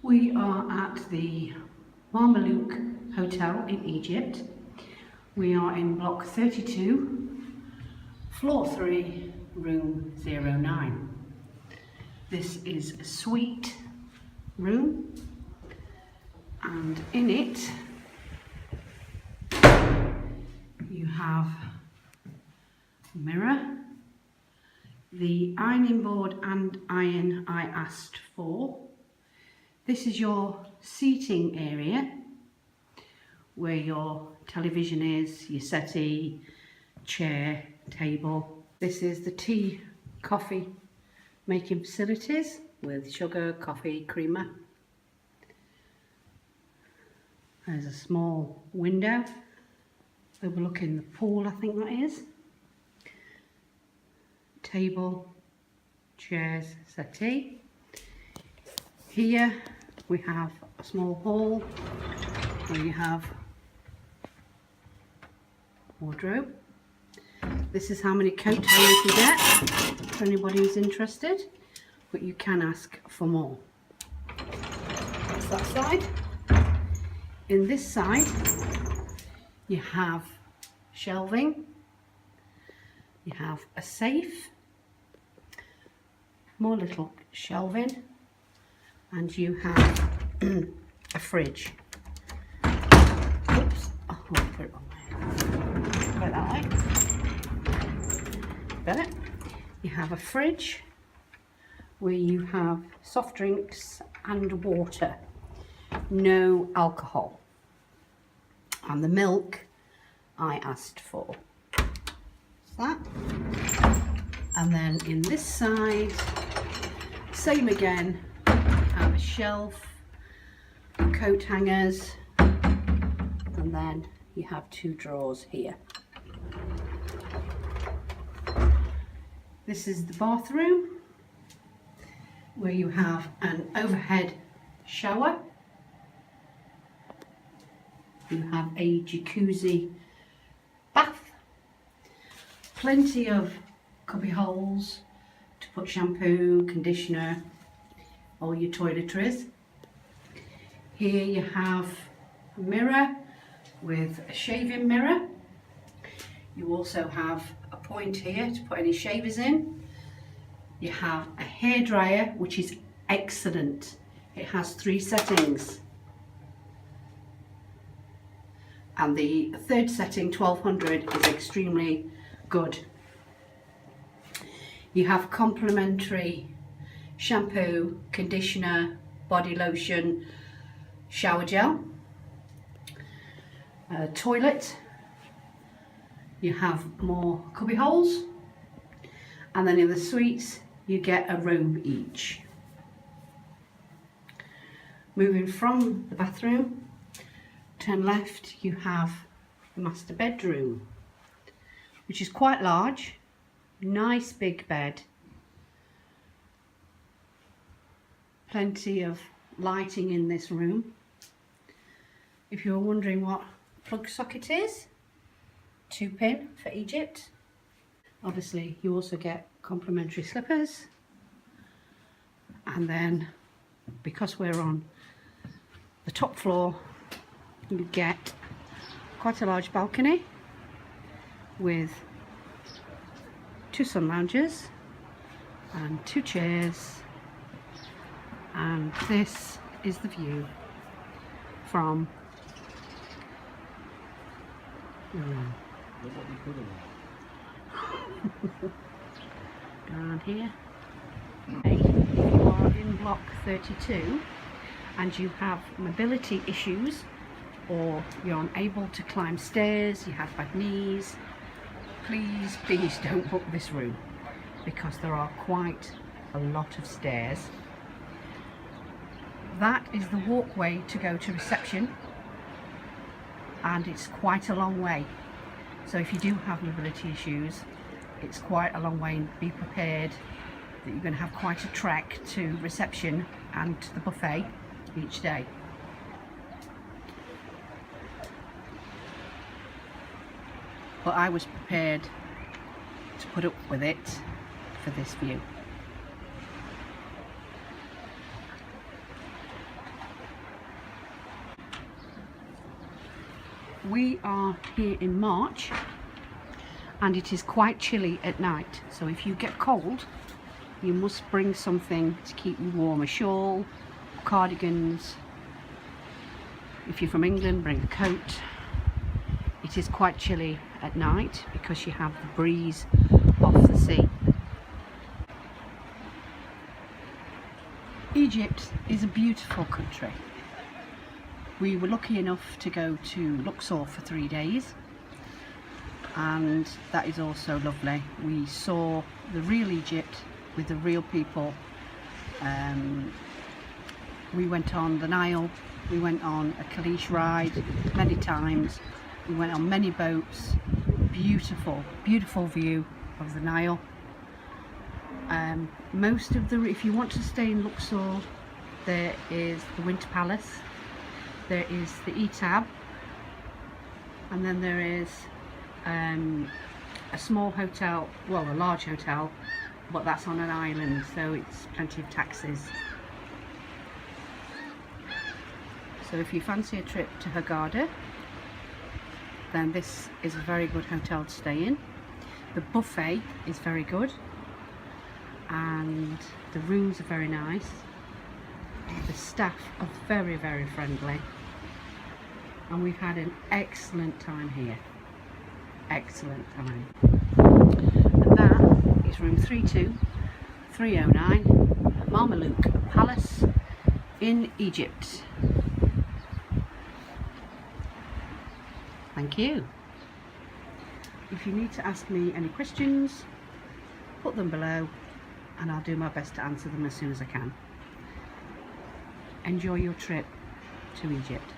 We are at the Mamlouk Hotel in Egypt. We are in block 32, floor 3, room 09. This is a suite room, and in it you have a mirror, the ironing board and iron I asked for. This is your seating area where your television is, your settee, chair, table. This is the tea, coffee making facilities with sugar, coffee, creamer. There's a small window overlooking the pool, I think that is. Table, chairs, settee. Here we have a small hall where you have wardrobe. This is how many coat hangers you get for anybody who's interested, but you can ask for more. That's that side. In this side you have shelving, you have a safe, more little shelving, and you have a fridge. Oops, oh, I'll put it on there. Put it that way. Better. You have a fridge where you have soft drinks and water, no alcohol. And the milk I asked for. That. And then in this side, same again. Have a shelf, coat hangers, and then you have two drawers here. This is the bathroom where you have an overhead shower. You have a jacuzzi bath, plenty of cubby holes to put shampoo, conditioner, all your toiletries. Here you have a mirror with a shaving mirror. You also have a point here to put any shavers in. You have a hairdryer, which is excellent. It has 3 settings. And the third setting, 1200, is extremely good. You have complimentary shampoo, conditioner, body lotion, shower gel, toilet. You have more cubby holes, and then in the suites you get a robe each. Moving from the bathroom, turn left, you have the master bedroom, which is quite large. Nice big bed, plenty of lighting in this room. If you're wondering what plug socket is, 2-pin for Egypt. Obviously you also get complimentary slippers, and then because we're on the top floor you get quite a large balcony with 2 sun lounges and 2 chairs, and this is the view from the room. Down here. Okay, if you are in block 32 and you have mobility issues, or you're unable to climb stairs, you have bad knees, please don't book this room, because there are quite a lot of stairs. That is the walkway to go to reception, and it's quite a long way. So if you do have mobility issues, it's quite a long way. Be prepared that you're going to have quite a trek to reception and to the buffet each day. But I was prepared to put up with it for this view. we are here in March and it is quite chilly at night, so if you get cold you must bring something to keep you warm, a shawl, cardigans. If you're from England, bring a coat. It is quite chilly at night because you have the breeze off the sea. Egypt is a beautiful country. We were lucky enough to go to Luxor for 3 days, and that is also lovely. We saw the real Egypt with the real people. We went on the Nile, we went on a Kalish ride many times, we went on many boats. Beautiful, beautiful view of the Nile. If you want to stay in Luxor, there is the Winter Palace, there is the Etab, and then there is a small hotel, well, a large hotel, but that's on an island, so it's plenty of taxis. So if you fancy a trip to Hurghada, then this is a very good hotel to stay in. The buffet is very good and the rooms are very nice. The staff are very, very friendly, and we've had an excellent time here. Excellent time. And that is room 32309 at Mamlouk Palace in Egypt. Thank you. If you need to ask me any questions, put them below and I'll do my best to answer them as soon as I can. Enjoy your trip to Egypt.